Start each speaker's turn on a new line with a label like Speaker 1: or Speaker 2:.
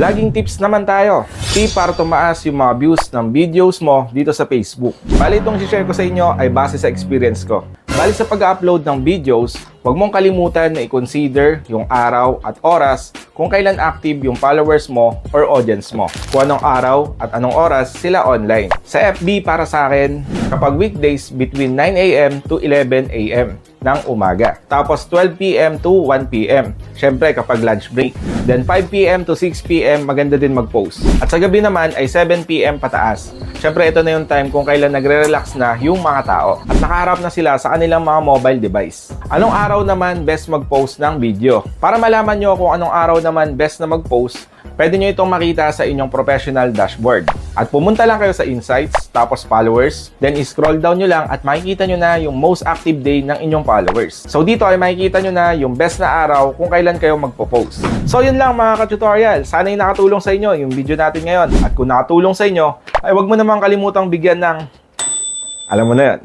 Speaker 1: Vlogging tips naman tayo. Tip para tumaas yung mga views ng videos mo dito sa Facebook. Bali itong share ko sa inyo ay base sa experience ko. Bali sa pag-upload ng videos, huwag mong kalimutan na i-consider yung araw at oras kung kailan active yung followers mo or audience mo. Kung anong araw at anong oras sila online. Sa FB para sa akin, kapag weekdays between 9 a.m. to 11 a.m. ng umaga. Tapos 12 p.m. to 1 p.m. Syempre kapag lunch break. Then 5 p.m. to 6 p.m. maganda din mag-post. At sa gabi naman ay 7 p.m. pataas. Syempre ito na yung time kung kailan nagre-relax na yung mga tao at nakaharap na sila sa kanilang mga mobile device. Anong araw naman best mag-post ng video? Para malaman nyo kung anong araw naman best na mag-post, pwede nyo itong makita sa inyong professional dashboard. At pumunta lang kayo sa Insights, tapos Followers, then i-scroll down nyo lang at makikita nyo na yung most active day ng inyong followers. So dito ay makikita nyo na yung best na araw kung kailan kayo magpo-post. So yun lang mga ka-tutorial. Sana yung nakatulong sa inyo yung video natin ngayon. At kung nakatulong sa inyo, ay wag mo namang kalimutang bigyan ng... alam mo na yan.